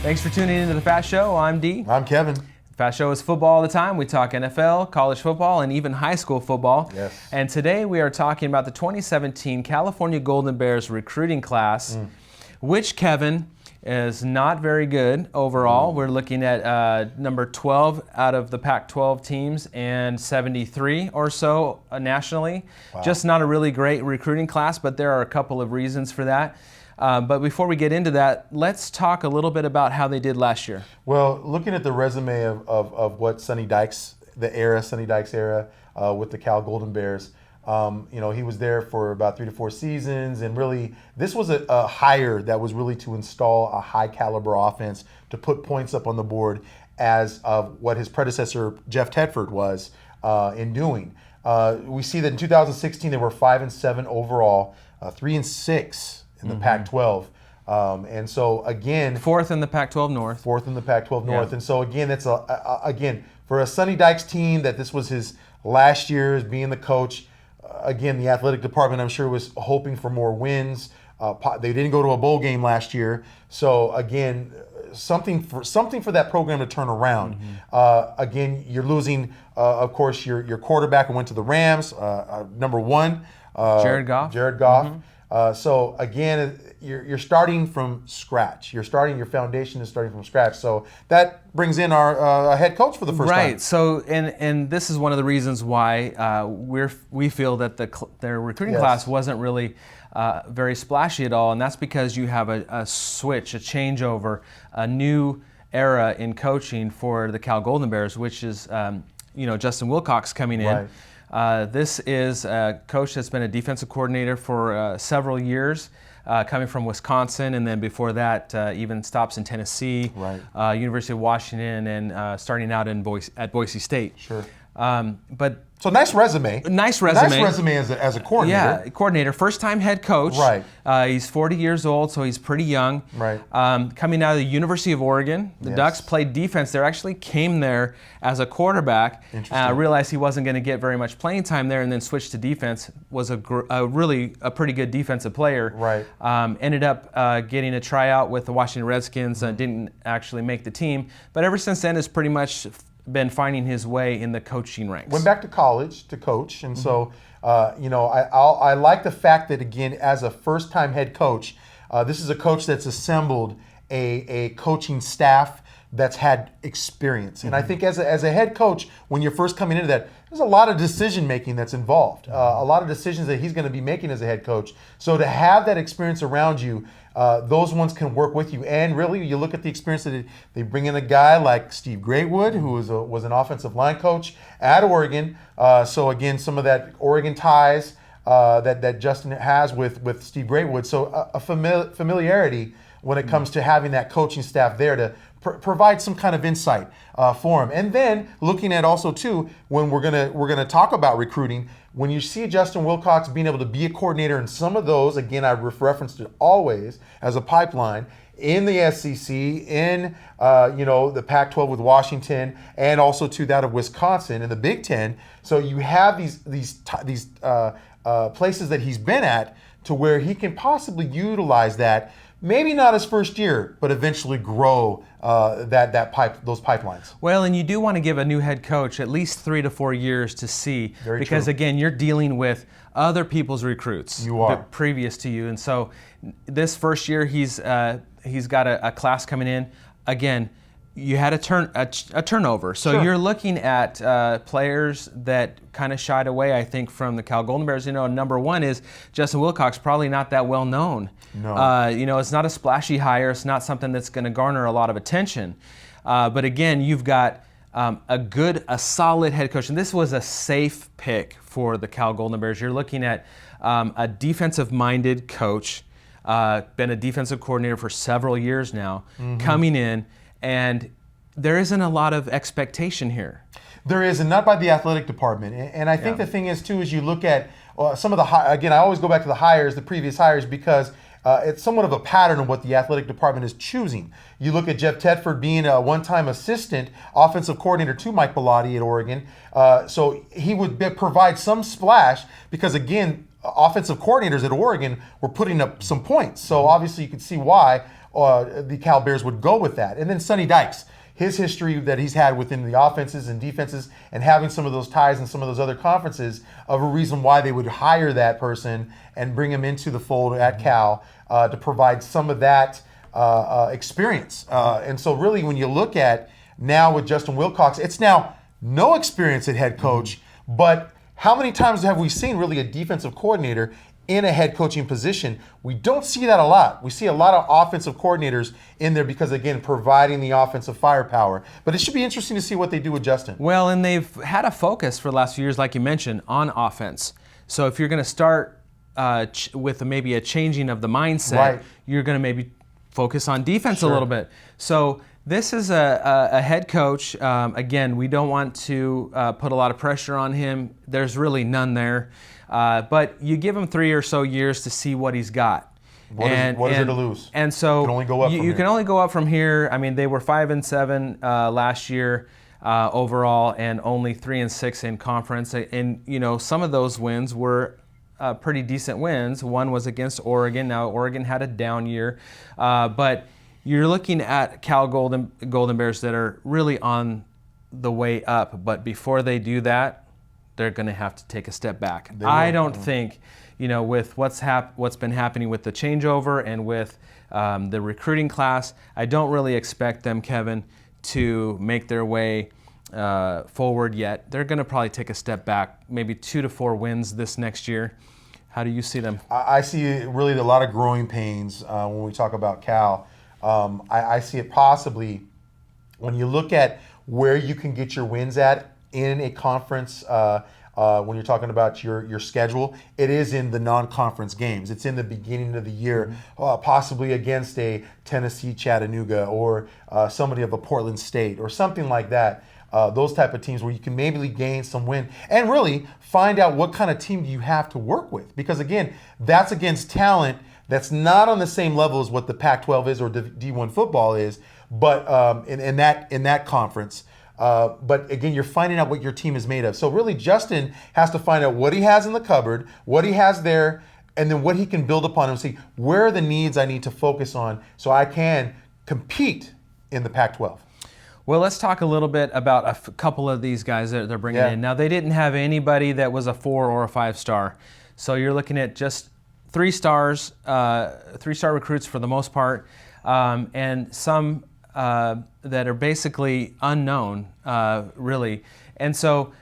Thanks for tuning into the FATT Show. I'm Dee. I'm Kevin. FATT Show is football all the time. We talk NFL, college football, and even high school football. Yes. And today we are talking about the 2017 California Golden Bears recruiting class, which, Kevin, is not very good overall. We're looking at number 12 out of the Pac-12 teams and 73 or so nationally. Wow. Just not a really great recruiting class, but there are a couple of reasons for that. But before we get into that, let's talk a little bit about how they did last year. Well, looking at the resume of what Sonny Dykes, Sonny Dykes era with the Cal Golden Bears, he was there for about 3 to 4 seasons, and really this was a hire that was really to install a high caliber offense to put points up on the board as of what his predecessor Jeff Tedford was in doing. We see that in 2016 they were 5-7 overall, 3-6 in the Pac-12. And so again, Fourth in the Pac-12 North. Fourth in the Pac-12 North. Yeah. And so again, that's again for a Sonny Dykes team that this was his last year as being the coach. Again, the athletic department, I'm sure, was hoping for more wins. They didn't go to a bowl game last year. So again, something for that program to turn around. Again, you're losing, of course, your quarterback who went to the Rams, number 1, Jared Goff. So again, you're starting from scratch. Your foundation is starting from scratch. So that brings in our head coach for the first time. Right. So and this is one of the reasons why we feel that their recruiting class wasn't really very splashy at all, and that's because you have a switch, a changeover, a new era in coaching for the Cal Golden Bears, which is Justin Wilcox coming in. Right. This is a coach that's been a defensive coordinator for several years, coming from Wisconsin, and then before that even stops in Tennessee, right. University of Washington, and starting out at Boise State. Sure. So nice resume. Nice resume. Nice resume as a coordinator. Yeah, coordinator, first-time head coach. Right. He's 40 years old, so he's pretty young. Right. Coming out of the University of Oregon, the Ducks played defense there. Actually came there as a quarterback. Interesting. Realized he wasn't going to get very much playing time there, and then switched to defense. Was really a pretty good defensive player. Right. Ended up getting a tryout with the Washington Redskins. Didn't actually make the team, but ever since then has pretty much been finding his way in the coaching ranks. Went back to college to coach, and so I like the fact that, again, as a first-time head coach, this is a coach that's assembled a coaching staff that's had experience. And I think as a head coach, when you're first coming into that, there's a lot of decision making that's involved, a lot of decisions that he's going to be making as a head coach. So to have that experience around you, those ones can work with you. And really, you look at the experience that they bring in a guy like Steve Greatwood, who was an offensive line coach at Oregon. So again, some of that Oregon ties that Justin has with Steve Greatwood. So a familiarity when it comes to having that coaching staff there to provide some kind of insight for him. And then looking at also too, when we're gonna talk about recruiting, when you see Justin Wilcox being able to be a coordinator in some of those, again, I referenced it always as a pipeline in the SEC, in the Pac-12 with Washington, and also to that of Wisconsin in the Big Ten. So you have these places that he's been at to where he can possibly utilize that. Maybe not his first year, but eventually grow those pipelines. Well, and you do want to give a new head coach at least 3 to 4 years to see, Very because true. Again, you're dealing with other people's recruits. You are. Previous to you, and so this first year he's got a class coming in. Again, you had a turnover, so Sure. you're looking at players that kind of shied away, I think, from the Cal Golden Bears. Number one is Justin Wilcox, probably not that well known. No. It's not a splashy hire. It's not something that's going to garner a lot of attention. But again, you've got a solid head coach, and this was a safe pick for the Cal Golden Bears. You're looking at a defensive-minded coach, been a defensive coordinator for several years now, coming in. And there isn't a lot of expectation here. There is, and not by the athletic department. And I think the thing is, too, is you look at some of the, again, I always go back to the previous hires, because it's somewhat of a pattern of what the athletic department is choosing. You look at Jeff Tedford being a one-time assistant offensive coordinator to Mike Bellotti at Oregon. So he would provide some splash because, again, offensive coordinators at Oregon were putting up some points. So obviously you could see why the Cal Bears would go with that. And then Sonny Dykes, his history that he's had within the offenses and defenses and having some of those ties in some of those other conferences of a reason why they would hire that person and bring him into the fold at Cal to provide some of that experience. And so really when you look at now with Justin Wilcox, it's now no experience at head coach, but how many times have we seen really a defensive coordinator in a head coaching position? We don't see that a lot. We see a lot of offensive coordinators in there because, again, providing the offensive firepower. But it should be interesting to see what they do with Justin. Well, and they've had a focus for the last few years, like you mentioned, on offense. So if you're going to start with maybe a changing of the mindset, Right. you're going to maybe focus on defense Sure. a little bit. So this is a head coach. Again, we don't want to put a lot of pressure on him. There's really none there. But you give him 3 or so years to see what he's got. What is there to lose? And so You can only go up from you here. can only go up from here. I mean, they were 5-7 last year overall, and only 3-6 in conference. And you know, some of those wins were pretty decent wins. One was against Oregon. Now Oregon had a down year, but you're looking at Cal Golden Bears that are really on the way up. But before they do that, they're going to have to take a step back. I don't think, you know, with what's been happening with the changeover and with the recruiting class, I don't really expect them, Kevin, to make their way forward yet. They're going to probably take a step back, maybe 2 to 4 wins this next year. How do you see them? I see really a lot of growing pains when we talk about Cal. I see it possibly when you look at where you can get your wins at in a conference. When you're talking about your schedule, it is in the non-conference games. It's in the beginning of the year, possibly against a Tennessee Chattanooga or somebody of a Portland State or something like that. Those type of teams where you can maybe gain some win and really find out what kind of team do you have to work with. Because again, that's against talent that's not on the same level as what the Pac-12 is or D1 football is, but in that conference. But again, you're finding out what your team is made of. So really, Justin has to find out what he has in the cupboard, what he has there, and then what he can build upon and see where are the needs I need to focus on so I can compete in the Pac-12. Well, let's talk a little bit about a couple of these guys that they're bringing in. Now, they didn't have anybody that was a 4 or a 5-star. So you're looking at just 3 stars, 3-star recruits for the most part, and some that are basically unknown, really. And so,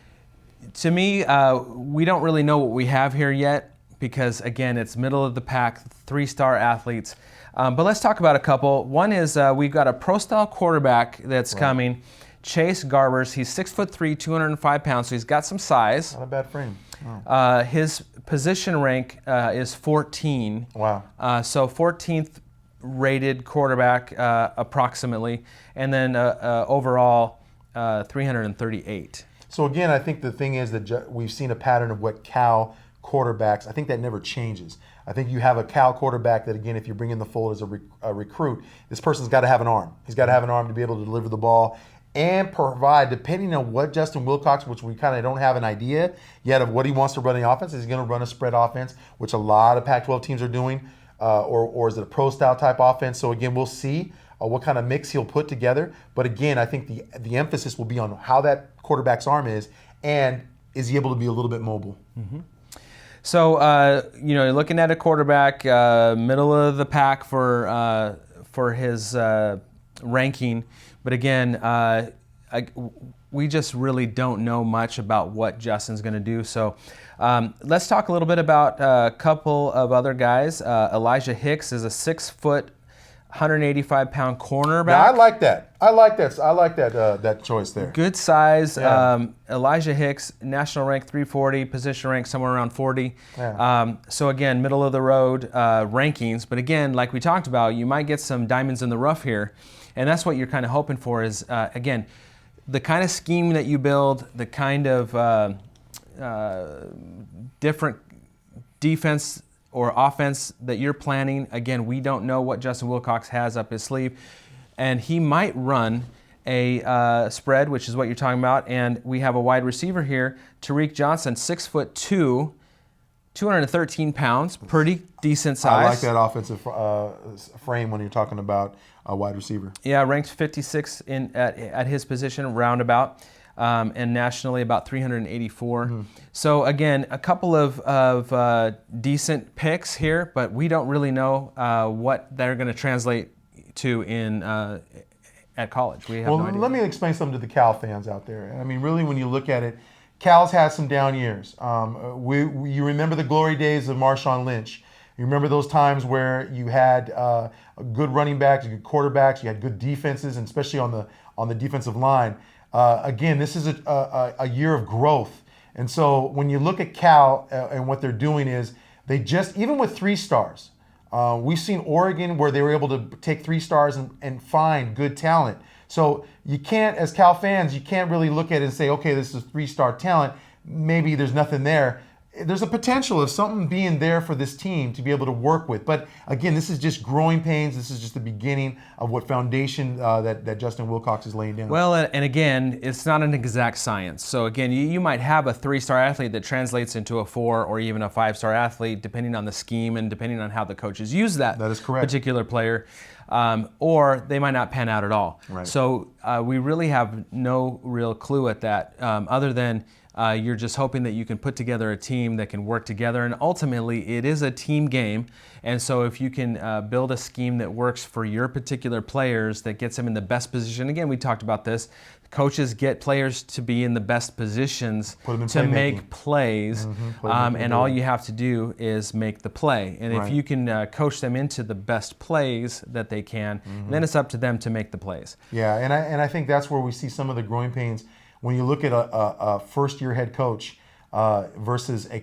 to me, we don't really know what we have here yet because, again, it's middle of the pack, 3-star athletes. But let's talk about a couple. One is we've got a pro-style quarterback that's coming, Chase Garbers. He's 6'3", 205 pounds, so he's got some size. Not a bad frame. Oh. His position rank is 14. Wow. So 14th rated quarterback approximately, and then overall 338. So again, I think the thing is that we've seen a pattern of what Cal quarterbacks, I think that never changes. I think you have a Cal quarterback that, again, if you bring in the fold as a recruit, this person's got to have an arm. He's got to have an arm to be able to deliver the ball and provide, depending on what Justin Wilcox, which we kind of don't have an idea yet of what he wants to run the offense. He's going to run a spread offense, which a lot of Pac-12 teams are doing, or is it a pro-style type offense? So again, we'll see what kind of mix he'll put together. But again, I think the emphasis will be on how that quarterback's arm is, and is he able to be a little bit mobile. Mm-hmm. So, you're looking at a quarterback, middle of the pack for his ranking. But again, we just really don't know much about what Justin's going to do. So let's talk a little bit about a couple of other guys. Elijah Hicks is a 6-foot, 185-pound cornerback. Now, I like that. I like that choice there. Good size. Yeah. Elijah Hicks, national rank 340, position rank somewhere around 40. Yeah. So again, middle of the road rankings. But again, like we talked about, you might get some diamonds in the rough here. And that's what you're kind of hoping for is, again, the kind of scheme that you build, the kind of different defense or offense that you're planning. Again, we don't know what Justin Wilcox has up his sleeve. And he might run a spread, which is what you're talking about. And we have a wide receiver here, Tariq Johnson, 6'2", 213 pounds, pretty decent size. I like that offensive frame when you're talking about a wide receiver. Yeah, ranked 56 at his position, roundabout, and nationally about 384. So again, a couple of decent picks here, but we don't really know what they're going to translate to at college. We have no idea. Let me explain something to the Cal fans out there. I mean, really, when you look at it, Cal's had some down years. You remember the glory days of Marshawn Lynch. You remember those times where you had good running backs, good quarterbacks, you had good defenses, and especially on the defensive line. Again, this is a year of growth. And so when you look at Cal and what they're doing is they just, even with 3 stars, we've seen Oregon where they were able to take 3 stars and find good talent. So you can't, as Cal fans, you can't really look at it and say, okay, this is 3-star talent. Maybe there's nothing there. There's a potential of something being there for this team to be able to work with. But again, this is just growing pains. This is just the beginning of what foundation that Justin Wilcox is laying down. Well, and again, it's not an exact science. So again, you might have a 3-star athlete that translates into a 4 or even a 5-star athlete, depending on the scheme and depending on how the coaches use that is correct. Particular player. Or they might not pan out at all. Right. So we really have no real clue at that, other than you're just hoping that you can put together a team that can work together. And ultimately, it is a team game. And so if you can build a scheme that works for your particular players, that gets them in the best position. Again, we talked about this. Coaches get players to be in the best positions to make plays, and all you have to do is make the play. And if you can coach them into the best plays that they can, then it's up to them to make the plays. Yeah, and I think that's where we see some of the growing pains when you look at a first-year head coach versus a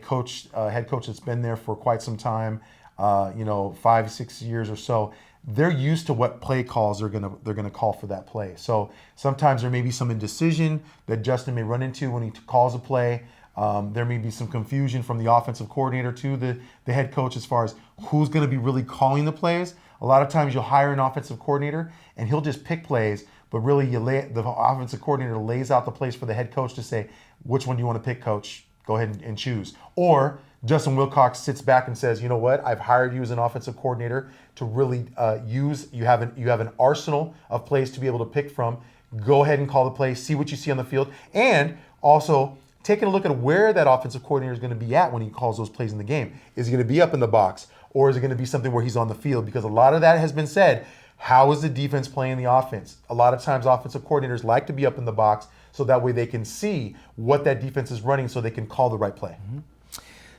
head coach that's been there for quite some time, 5, 6 years or so. They're used to what play calls they're gonna call for that play. So sometimes there may be some indecision that Justin may run into when he calls a play. There may be some confusion from the offensive coordinator to the head coach as far as who's going to be really calling the plays. A lot of times you'll hire an offensive coordinator and he'll just pick plays, but really the offensive coordinator lays out the plays for the head coach to say, which one do you want to pick, coach? Go ahead and choose. Or Justin Wilcox sits back and says, you know what? I've hired you as an offensive coordinator to really use. You have an arsenal of plays to be able to pick from. Go ahead and call the play. See what you see on the field, and also taking a look at where that offensive coordinator is going to be at when he calls those plays in the game. Is he going to be up in the box, or is it going to be something where he's on the field? Because a lot of that has been said. How is the defense playing the offense? A lot of times, offensive coordinators like to be up in the box so that way they can see what that defense is running, so they can call the right play.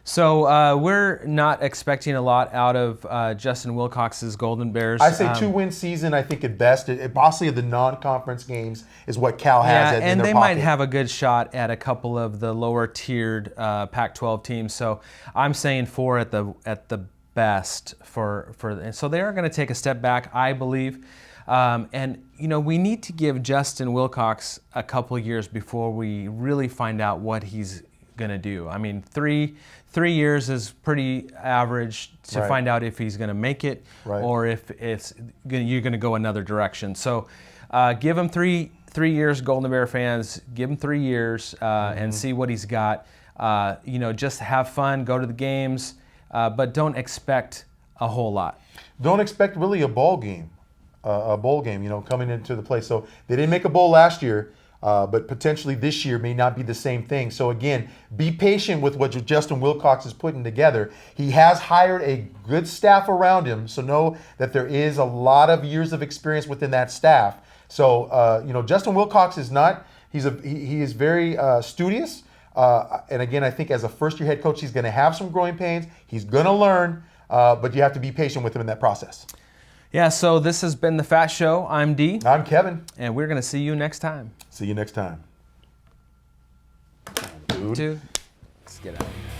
So we're not expecting a lot out of Justin Wilcox's Golden Bears. I say 2-win season, I think at best. Possibly the non-conference games is what Cal has in their and they pocket. might have a good shot at a couple of the lower-tiered Pac-12 teams. So I'm saying 4 at the best and so they are going to take a step back, I believe. And we need to give Justin Wilcox a couple years before we really find out what he's going to do. I mean, three years is pretty average to find out if he's going to make it or if you're going to go another direction. So give him three years, Golden Bear fans. Give him 3 years and see what he's got. Just have fun, go to the games, but don't expect a whole lot. Don't expect really a bowl game, coming into the play. So they didn't make a bowl last year. But potentially this year may not be the same thing. So again, be patient with what Justin Wilcox is putting together. He has hired a good staff around him, so know that there is a lot of years of experience within that staff. So Justin Wilcox is not. He is very studious. And again, I think as a first-year head coach, he's going to have some growing pains. He's going to learn, but you have to be patient with him in that process. Yeah, so this has been the FATT Show. I'm Dee. I'm Kevin. And we're going to see you next time. See you next time. Dude. Let's get out of here.